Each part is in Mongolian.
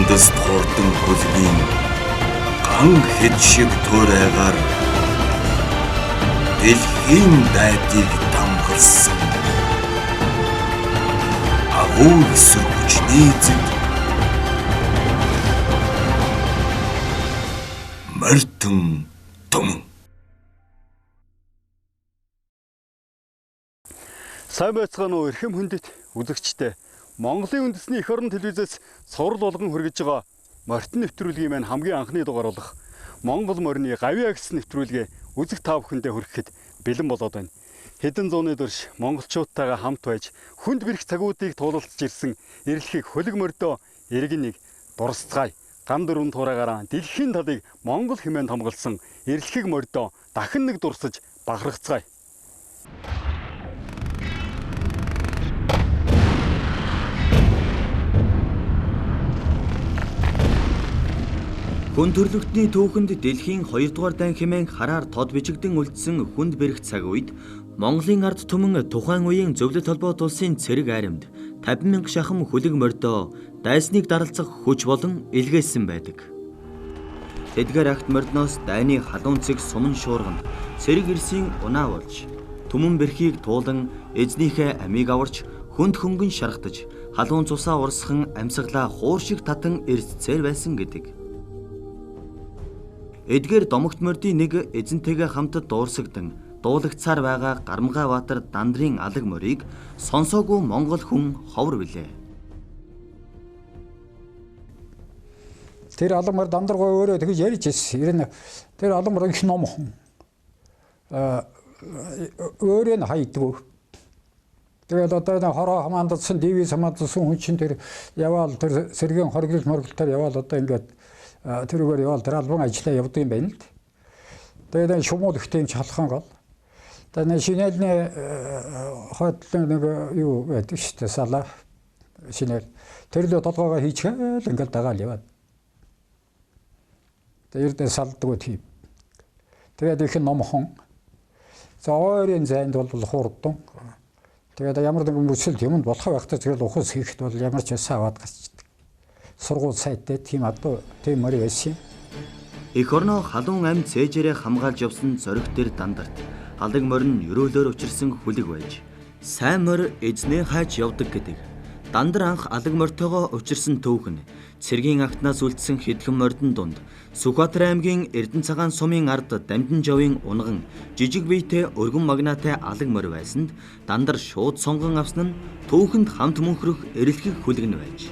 Ундаст хурдан хөлгийн ган хэд шиг туурайгаар дэлхийн дайдыг тамгалсан агуу эсрэг хүчний эзэд мартин том. Сайн байцгаана уу эрхэм хүндэт үзэгчтэй. Монголын үндэсний эх орон телевизээс цуврал болгон хүргэж байгаа Мартин нэвтрүүлгийн маань хамгийн анхны дугаар болох Монгол морины гавьяа гэсэн нэвтрүүлгээ үзэг та бүхэндээ хүрэхэд бэлэн болоод байна. Хэдэн зууны турш монголчуудтайгаа хамт байж хүнд бэрх цагуудыг туулалцж ирсэн эрэлхийг хөлөг мордоо иргэн нэг дурсцгаая. Ган дөрвөн туурайгаараа дэлхийн талыг Монгол хэмээн хамгаалсан эрэлхийг мордоо дахин нэг дурсаж бахархацгаая. Хүн төрлөختний түүхэнд дэлхийн 2 дугаар дайн хэмээн хараар тод бижигдэн үлдсэн хүнд бэрх цаг үед Монголын ард түмэн тухайн үеийн зөвлөлт холбоот улсын цэрэг айрамд 50,000 шахам хөлөг мордоо дайсныг даралцах хүч болон илгээсэн байдаг. Тэдгээр агт мордноос дайны халуун цэг суман шуурганд цэрэг ирсийн унаа болж түмэн бэрхийг туулан эзнийхээ амийг аварч хүнд хөнгөн шархтаж халуун цусаа урсхан амьсгалаа хуур шиг татан эрсцээр байсан гэдэг. Эдгээр домогт мордын нэг эзэнтэйгээ хамтад дуурсагдан дуулагцаар байгаа Гарамгай Баатар Дандрын алаг морийг сонсоогүй монгол хүн ховор билээ. Тэр алаг мор Дандргой өөрөө тэгж ярьж ирсэн. Тэр алаг мор их ном хүн. Өөрөө нь хайдгүй. Тэгээд одоо хороо хамаандсан дивиз хамаандсан хүн чинь тэр яваал тэр сэргийн хоригл моргилтаар яваал одоо ингээд тэрүүгээр яваал тэр албан ажиллаа явдаг юм байна л д. Тэгээд шумууд ихтэй чалхан гол. Тэгээд шинэлний хойдлын нэг юу байдаг шүү дээ салаа шинэл. Тэр л толгоогоо хийчихэл ингээд дагаал яваад. Тэгээд салдгүй тийм. Тэгээд их номхон. За ойрын зайд бол хурдан. Тэгээд ямар нэгэн мөсөлд юмд болох байхдаа тэгэл ухас хийхэд бол ямар ч саваад гарчдаг. Сургууль сайтай тийм одоо тийм мөр байсан. Эх орноо халуун амьд цээжээрээ хамгаалж явсан зориг төр дандарт алаг морин өрөөлөөр учирсан хүлэг байж сайн мор эзнээ хайж явдаг гэдэг. Дандар анх алаг мортойгоо учирсан түүхэн цэргийн агтнаас үлдсэн хэдхэн мордон дунд Сүхбаатар аймгийн Эрдэнэ цагаан сумын ард Дамжин жовын унган жижиг биетэй өргөн магнаатай алаг мор байсанд дандар шууд сонгон авсан нь түүхэнд хамт мөнхрөх эрэлхийг хүлэгнэ байж.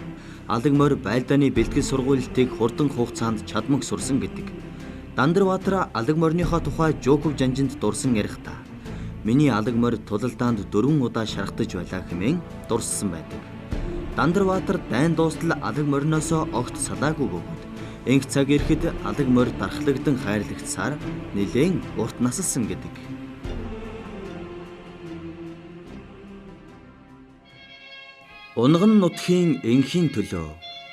Алаг мор байлдааны бэлтгэл сургуулилтыг хурдан хугацаанд чадмаг сурсан гэдэг. Дандар Баатар алаг морныхоо тухай Жоков жанжинд дурсан ярихдаа миний алаг мор тулалдаанд 4 удаа шархтаж байлаа хэмээн дурссан байдаг. Дандар Баатар дайн дуустал алаг морноосоо огт салаагүй бөгөөд энх цаг ирэхэд алаг мор дархлагдсан хайрлагцсаар нэлээн урт насалсан гэдэг. Унган нутгийн энхийн төлөө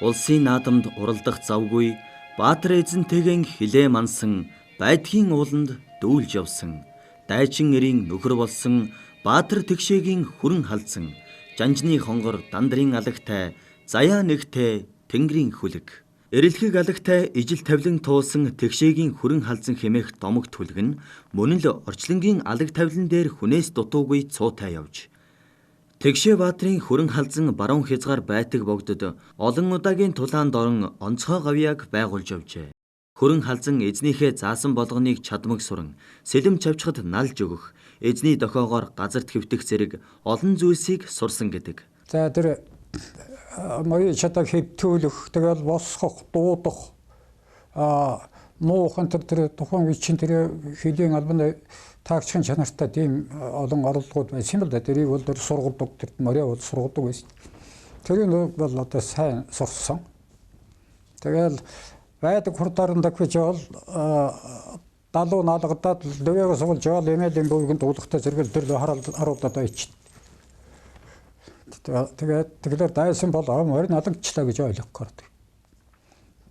улсын наадамд уралдах завгүй Баатар эзэнтэйгэн хилээ мансан байдгийн ууланд дүүлж явсан дайчин эрийн нөхөр болсон Баатар тэгшээгийн хүрэн халдсан жанжны хонгор Дандрын алагтай заяа нэгтэй тэнгэрийн хүлэг. Эрэлхийг алагтай ижил тавлин туулсан тэгшээгийн хүрэн халдсан хэмээх домогт хүлэг нь мөн л орчлонгийн алаг тавлин дээр хүнээс дутуугүй цуутай явж Тэгшээ Баатрын хүрэн халзан баруун хязгаар байтаг богдод олон удаагийн тулаанд орон онцгой гавьяаг байгуулж явжээ. Хүрэн халзан эзнийхээ заасан болгоныг чадмаг суран, сэлэм чавчхад налж өгөх, эзний дохоогоор газарт хэвтэх зэрэг олон зүйлсийг сурсан гэдэг. За тэр морийг чадаг хэвтүүлэх, тэгэл босгох, дуудах, нуухан тэр тухайн үеийн тэр хөлийн албаны таагчхан чанартай тийм олон оролдлогууд байсан л да. Тэрийг бол тэр сургадаг, тэр морь бол сургадаг байсан. Тэрийг бол одоо сайн сурсан. Тэгэл байдаг хурдаар дахиж бол далуу наалгадаад дэвээгөө суулж явал эмээлийн бүгэн дуулахтай зэрэгэл тэр харуулдаад байчих. Тэгээд дайсан бол морь налагчлаа гэж ойлгох гээд.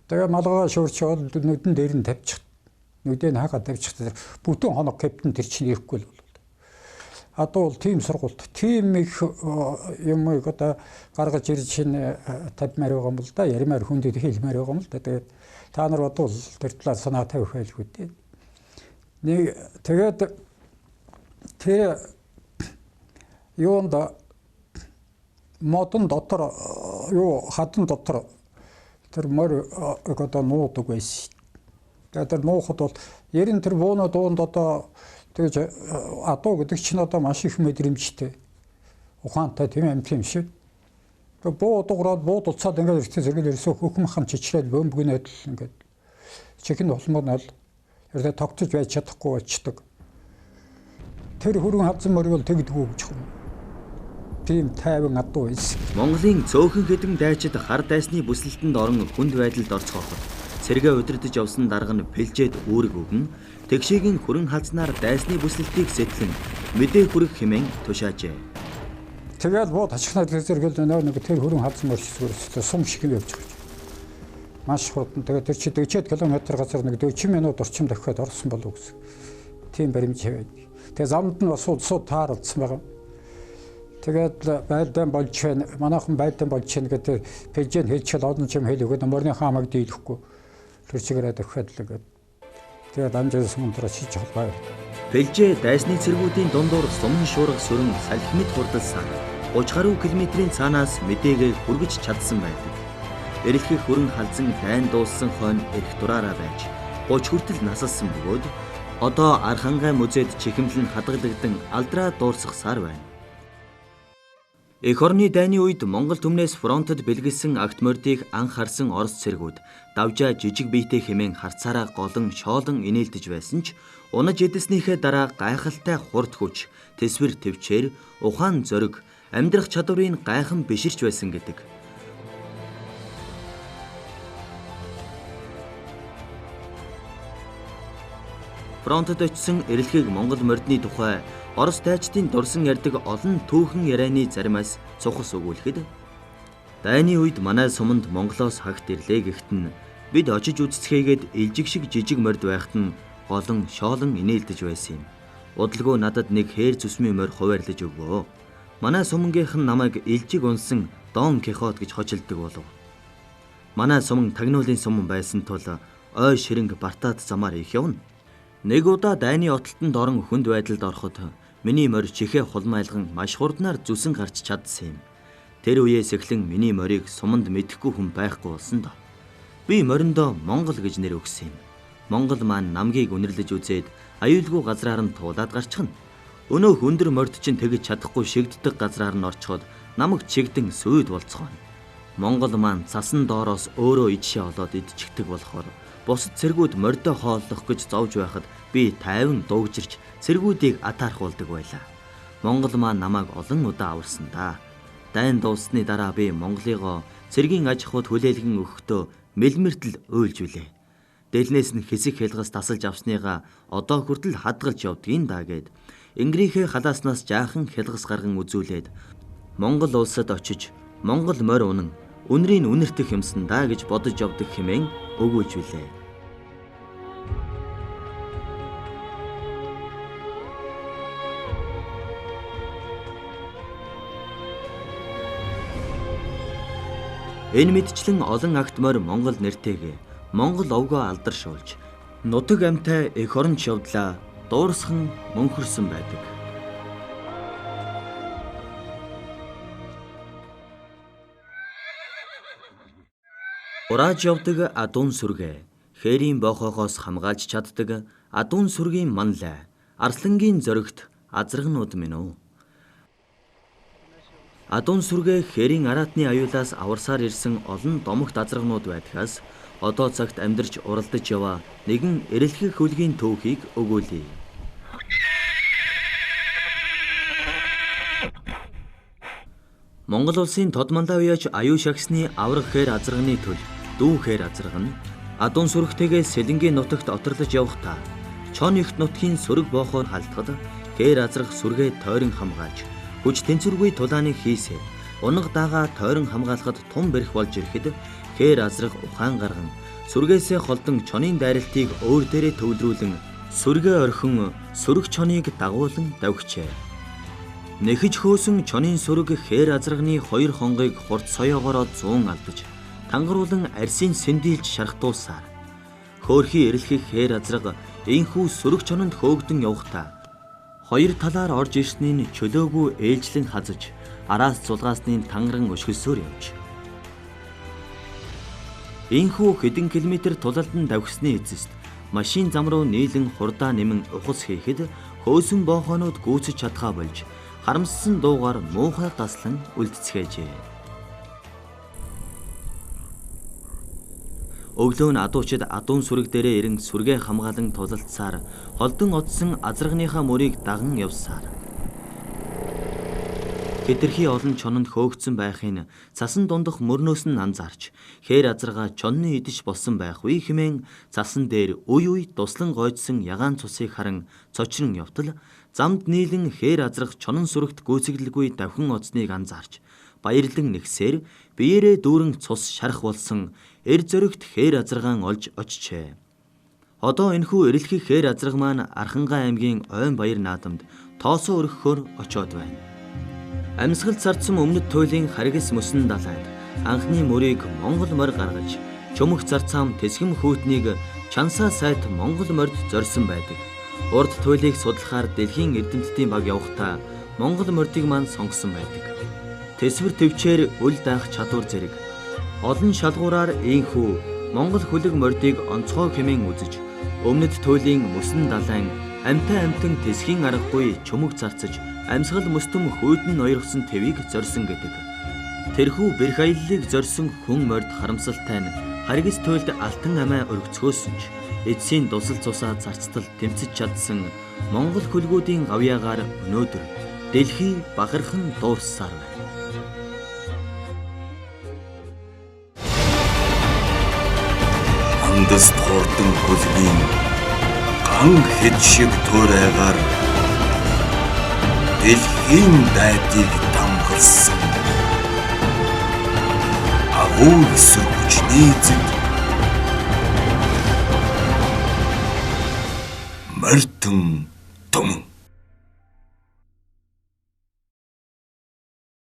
Тэгээд малгайгаа шуурч бол нүдэн дээр нь тавьчих. Нүдэн хаагаад тавьчих. Бүтэн хоног капитан тэр чинь ирэхгүй л бол. Одоо бол тийм сургуульд тийм их юмыг одоо гаргаж ирж шинэ тавьмаар байгаа юм л да. Ярмаар хүндэд хэлмээр байгаа юм л да. Тэгээд та нар бодвол тэр талаар санаа тавих байлгүй дээ. Нэг тэгээд тэр юунд модон дотор юу хатан дотор тэр мөр одоо нуудаг байсан. Тэгээд тэр нуухад бол ерэн тэр бууна дуунд одоо тэгж адуу гэдэг чинь одоо маш их мэдрэмжтэй. Ухаантай тийм юм шиг. Тэгээд буу дуурайд бууд уцаад ингээд ихтэй зэрэгэл ерөөсөө хөхмөх хам чичрээд бөмбөгнөд л ингээд чихэн холмоо нь ердөө тогтож байж чадахгүй болчдөг. Тэр хөрөн хавцан мөр бол тэгдэггүй гэж юм. Тийм тайван адуу байсан. Монголын цөөхөн хэдэн дайчид хар дайсны бүсэлтэнд орон хүнд байдалд орцгооход цэргээ удирдах явсан дарга нь пэлжээд үүрэг өгөн тэгшээгийн хөрөн халзнаар дайсны бүсэлтийг сэтлэн мэдээ хүрэх хэмээн тушаажээ. Тэгээд бууд хачхнаа зэрэгэл нэг тэр хөрөн хавцан мөр шисгэрс сум шиг явж байгаа. Маш хурдан тэгээд тэр чи 40 км газар нэг 40 минут орчим давхиад орсон болов гэсэн. Тийм баримж хэвээд. Тэгээд замд нь бас сууд тааралцсан байгаа. Тэгээд байлдаан болж байна. Манайхан байлдаан болж байна гэдэг пэйжэн хэлчихэл олон юм хэлээгөө мөрний хаамаг дийлэхгүй. Тэр чигээрээ давхиад л гэдэг. Тэгээд амжаас мөндрөө шиж холбоо. Пэлжээ дайсны цэргүүдийн дундуур сумын шуурга сүрэн салхимд хурдалсан 30 гаруй километрийн цаанаас мэдээгээ хүргэж чадсан байдаг. Эрэлхэх хөрөн халзан дайн дууссан хойно эрх дураараа байж 30 хүртэл насалсан бөгөөд одоо Архангай музейд чихэмлэн хадгалагдсан алдраа дуурсах сар байна. Эх орны дайны үед Монгол түмнээс фронтод бэлгэлсэн агт мордыг анх харсан Орос цэргүүд давжаа жижиг биетэй хэмээн харцаараа голон шоолон инээлдэж байсан ч унаж эдэснийхээ дараа гайхалтай хурд хүч, тэсвэр төвчээр, ухаан зориг, амьдрах чадварыг гайхан биширч байсан гэдэг. Фронтод очисон эрэлхийг Монгол мордны тухай Орос дайчдын дурсан ярьдаг олон түүхэн ярианы заримаас цухас өгүүлэхэд дайны үед манай суманд Монголоос хагт ирлээ гэхдээ бид очиж үзцгээгээд илжиг шиг жижиг морд байхад нь голон шоолон инээлдэж байсан юм. Удалгүй надад нэг хээр зүсмийн морь хуваарлаж өгвөө. Манай сумангийнхан намайг илжиг унсан Дон Кихот гэж хочилдог болов. Манай суман тагнуулын суман байсан тул ой ширэнг бартаад замаар их явна. Нэг удаа дайны отолтонд орон хүнд байдалд ороход миний морь чихээ хулмайлган маш хурднаар зүсэн гарч чадсан юм. Тэр үеэс эхлэн миний морийг суманд мэдэхгүй хүн байхгүй болсон доо. Би мориндоо Монгол гэж нэр өгсөн юм. Монгол маань намгийг үнэрлэж үзээд аюулгүй газраар нь туулаад гарчихна. Өнөөх өндөр морд чинь тэгж чадахгүй шигддэг газраар нь орчход намайг чигдэн сүйд болцгооно. Монгол маань цасан доороос өөрөө ичшээ олоод идчихдэг болохоор бусад цэргүүд мордоо хооллох гэж зовж байхад би тайван дуугжирч цэргүүдийг атаархуулдаг байлаа. Монгол маань намайг олон удаа аварсан да. Дайн дуусны дараа би Монголыгоо цэргийн аж ахуйд хүлээлгэн өгөхдөө мэлмэртэл уйлж үлээ. Дэлнээс нь хэсэг хэлгас тасалж авсныгаа одоо хүртэл хадгалж явдгийн да гэд Ингрийнхээ халааснаас жаахан хэлгас гарган үзүүлээд Монгол улсад очиж Монгол морь унан үнрийн үнэртэх юмсан да гэж бодож явдаг хэмээн өгүүлж үлээ. Энэ мэдчлэн олон агт морь Монгол нэртэйгээ Монгол овгоо алдаршуулж нутаг амьтай эх оронч явдлаа дуурсхан мөнхөрсөн байдаг. Урааж явдаг адуун сүргээ, хээрийн боохоогоос хамгаалж чаддаг адуун сүргийн манлай, арслангийн зоригт азрагнууд минь үү. Адуун сүргээ хээрийн араатны аюулаас аварсаар ирсэн олон домогт азрагнууд байдгаас одоо цагт амьдарч уралдаж яваа нэгэн эрэлхэх хөлгийн түүхийг өгүүлье. Монгол улсын Тодмандаа уяж аюу шагсны авраг хээр азрагны төл дүү хээр азраг нь адуун сүрэгтэйгээ Сэлэнгийн нутагт оторлож явахдаа чон ихт нутгийн сүрэг боохоор халтгад хээр азраг сүргээ тойрон хамгаалж хүч тэнцвэргүй тулааныг хийсээ унаг дагаа тойрон хамгаалахад тун бэрх болж ирэхэд хээр азраг ухаан гарган сүргээсээ холдон чонын дайралтыг өөр дээрээ төвлөрүүлэн сүргээ орхин сүрэг чоныг дагуулan давхижээ. Нэхэж хөөсөн чонын сүрэг хээр азрагны 2 хонгыг хурд соёогоороо 100 алдаж тангаруулан арсын сэндийлж шархтуулсаар хөөрхий эрэлхэх хээр азраг энхүү сүрэг чононд хөөгдөн явхдаа 2 талаар орж ирсний чөлөөгүй ээлжлэн хазаж араас зулгаасны тангаран өшгөлсөөр явж энхүү хэдэн километр тулалдан давхисны эцэст машин зам руу нийлэн хурдаа нэмэн ухас хийхэд хөөсөн боохонууд гүйцэж чадхаа болж харамссан дуугаар муухай даслан үлдцгээжээ. Өглөө нь адуучид адуун сүрэг дээрээ ирэн сүргээ хамгаалан тулалцсаар холдон одсон азрагныхаа мөрийг даган явсаар хэтэрхий олон чононд хөөгдсөн байхын цасан дундах мөрнөөс нь анзаарч хээр азрага чонны идэж болсон байх үе хэмээн цасан дээр үе туслан гойдсон ягаан цусыг харан цочрон явтал замд нийлэн хээр азрах чонон сүрэгт гүйцэглэлгүй давхин оцныг анзаарч баярлан нэгсээр биеэрээ дүүрэн цус шарах болсон эр зөрөгт хээр азрагаан олж очжээ. Одоо энэхүү эрэлхий хээр азраг маань Архангай аймгийн Ойн Баяр наадамд тоосоо өргөхөөр очоод байна. Амьсгалд зарцсан өмнөд туйлын харгас мөсөн далайд анхны мөрийг Монгол морь гаргаж чөмөх зарцаам тэсгэм хүүтнийг чансаа сайд Монгол морьд зорьсон байдаг. Урд туйлыг судлахаар дэлхийн эрдэмтдийн баг явахдаа Монгол морьдыг маань сонгосон байдаг. Тэсвэр төвчээр үл даах чадвар зэрэг олон шалгуураар ийхүү Монгол хөлөг морьдыг онцгой хэмээн үзэж өмнөд туйлын мөсөн далайн амтан тэсхийн аргагүй чөмөг зарцаж амьсгал мөстөм хүйдэн ноёргосон твийг зорьсон гэдэг. Тэрхүү бэрх аяллыг зорьсон хүн морьд харамсалтай нь харгас туйлд алтан амиа өргөцгөөсөн ч эцсийн дусал цусаа зарцтал тэмцэж чадсан Монгол хөлгүүдийн гавьяагаар өнөөдөр дэлхий бахархан дуурссаар байна. Андас хордон хөлгийн ган хэд шиг туурайгаар дэлхийн дайдыг тамгалсан агуу эсрэг хүчний эзэд мартин том